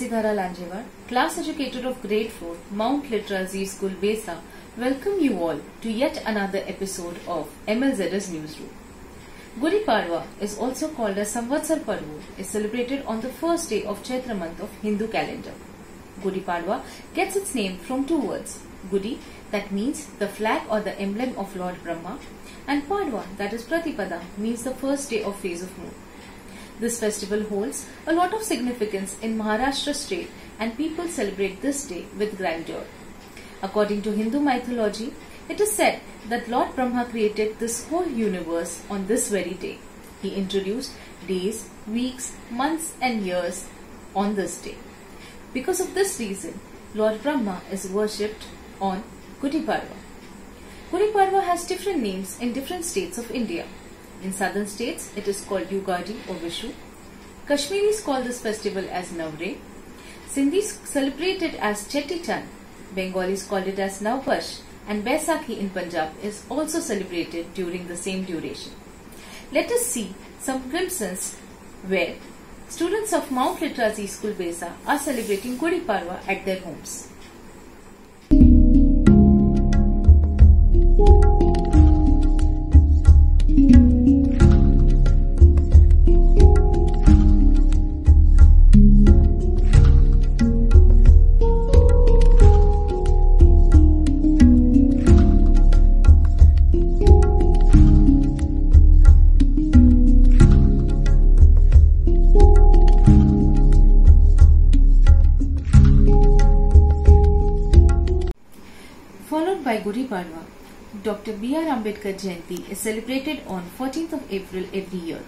Tulsidhara Lanjewar, class educator of grade 4, Mount Litra Z School, Besa, welcome you all to yet another episode of MLZ's Newsroom. Gudi Padwa is also called as Samvatsar Parvu, is celebrated on the first day of Chaitra month of Hindu calendar. Gudi Padwa gets its name from two words, Gudi, that means the flag or the emblem of Lord Brahma, and Padwa, that is Pratipada, means the first day of phase of moon. This festival holds a lot of significance in Maharashtra state and people celebrate this day with grandeur. According to Hindu mythology, it is said that Lord Brahma created this whole universe on this very day. He introduced days, weeks, months and years on this day. Because of this reason, Lord Brahma is worshipped on Gudi Padwa. Gudi Padwa has different names in different states of India. In southern states, it is called Yugadi or Vishu. Kashmiris call this festival as Navre. Sindhis celebrate it as Cheti Chand. Bengalis call it as Navpash. And Baisakhi in Punjab is also celebrated during the same duration. Let us see some glimpses where students of Mount Litra Z School Besa are celebrating Gudi Padwa at their homes. Followed by Gudi Padwa, Dr. B.R. Ambedkar Jayanti is celebrated on 14th of April every year.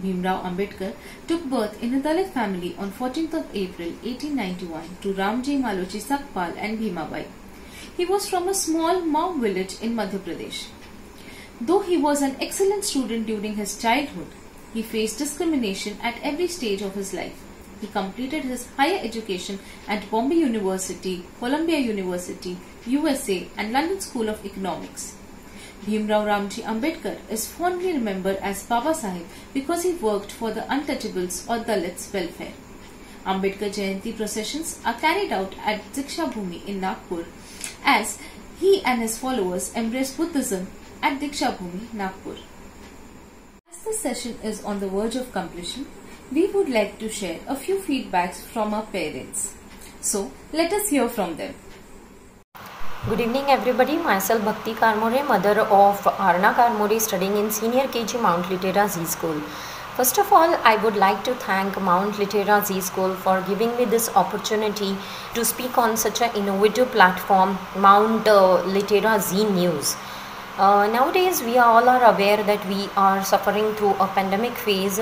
Bhimrao Ambedkar took birth in a Dalit family on 14th of April 1891 to Ramji Malochi Sakpal and Bhimabai. He was from a small Mau village in Madhya Pradesh. Though he was an excellent student during his childhood, he faced discrimination at every stage of his life. He completed his higher education at Bombay University, Columbia University, USA and London School of Economics. Bhimrao Ramji Ambedkar is fondly remembered as Baba Sahib because he worked for the untouchables or Dalits' welfare. Ambedkar Jayanti processions are carried out at Diksha Bhumi in Nagpur as he and his followers embrace Buddhism at Diksha Bhumi, Nagpur. As this session is on the verge of completion, we would like to share a few feedbacks from our parents. So, let us hear from them. Good evening everybody, myself Bhakti Karmore, mother of Arna Karmore, studying in Senior KG Mount Litera Z School. First of all, I would like to thank Mount Litera Z School for giving me this opportunity to speak on such an innovative platform, Mount Litera Z News. Nowadays, we all are aware that we are suffering through a pandemic phase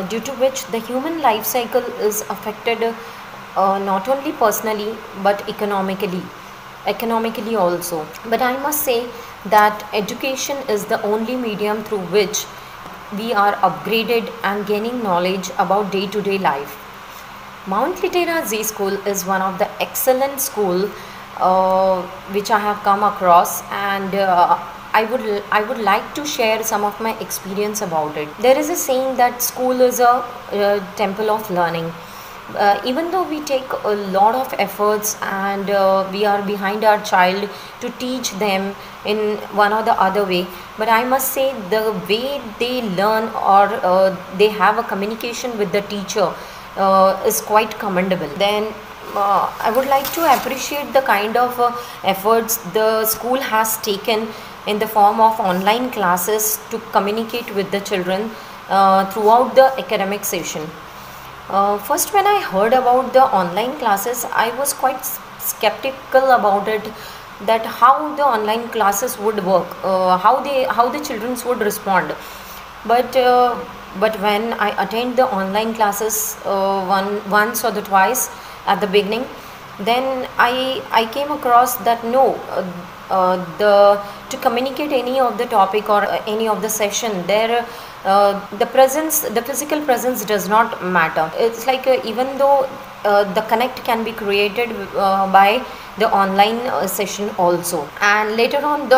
due to which the human life cycle is affected not only personally but economically also. But I must say that education is the only medium through which we are upgraded and gaining knowledge about day-to-day life. Mount Litera Z School is one of the excellent school which I have come across, and I would like to share some of my experience about it. There is a saying that school is a temple of learning. Even though we take a lot of efforts and we are behind our child to teach them in one or the other way, but I must say the way they learn or they have a communication with the teacher is quite commendable. Then I would like to appreciate the kind of efforts the school has taken in the form of online classes to communicate with the children throughout the academic session. First, when I heard about the online classes, I was quite skeptical about it, that how the online classes would work, how the children would respond. But when I attend the online classes once or twice at the beginning, then I came across that no, to communicate any of the topic or any of the session, there the physical presence does not matter. It's like even though the connect can be created by the online session also, and later on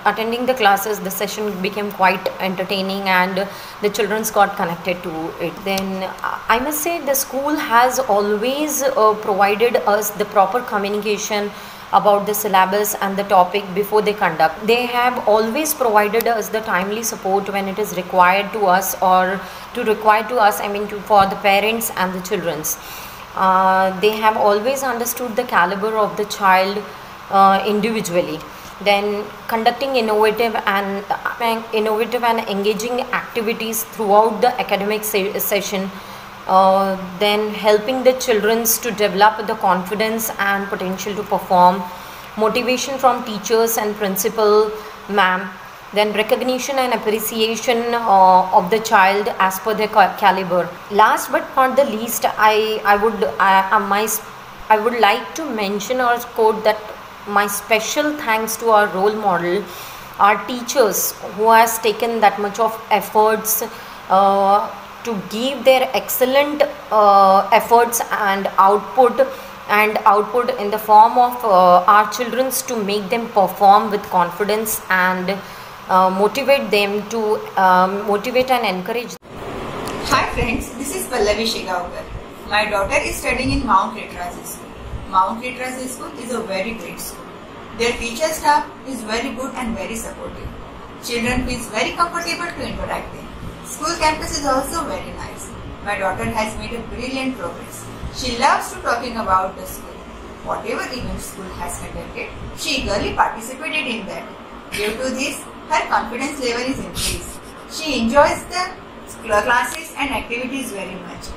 attending the classes, the session became quite entertaining and the children got connected to it. Then I must say the school has always provided us the proper communication about the syllabus and the topic before they conduct. They have always provided us the timely support when it is required to us, or for the parents and the children's. They have always understood the caliber of the child individually. Then conducting innovative and engaging activities throughout the academic session, then helping the children to develop the confidence and potential to perform, motivation from teachers and principal ma'am, then recognition and appreciation of the child as per their caliber. Last but not the least, I would like to mention or quote that my special thanks to our role model, our teachers, who has taken that much of efforts to give their excellent efforts and output in the form of our children, to make them perform with confidence and motivate them to motivate and encourage. Hi friends, this is Pallavi Shegaonkar. My daughter is studying in Mount Literacy School. Mount Literacy School is a very great school. Their teacher staff is very good and very supportive. Children feel very comfortable to interact with. School campus is also very nice. My daughter has made a brilliant progress. She loves to talking about the school. Whatever event school has conducted, she eagerly participated in that. Due to this, her confidence level is increased. She enjoys the classes and activities very much.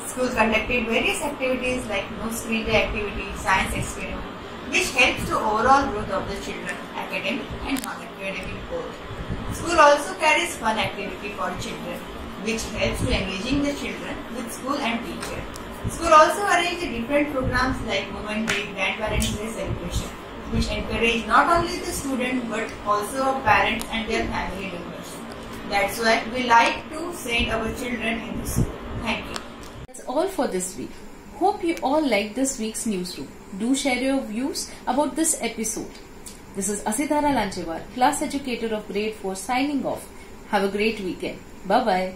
School conducted various activities like no screen day activity, science experiment, which helps to overall growth of the children, academic and non-academic both. School also carries fun activity for children, which helps to engaging the children with school and teacher. School also arranges different programs like Women's Day, Grandparents' Day celebration, which encourage not only the students but also our parents and their family members. That's why we like to send our children into school. Thank you. That's all for this week. Hope you all liked this week's newsroom. Do share your views about this episode. This is Asidhara Lanchewar, class educator of grade 4, signing off. Have a great weekend. Bye-bye.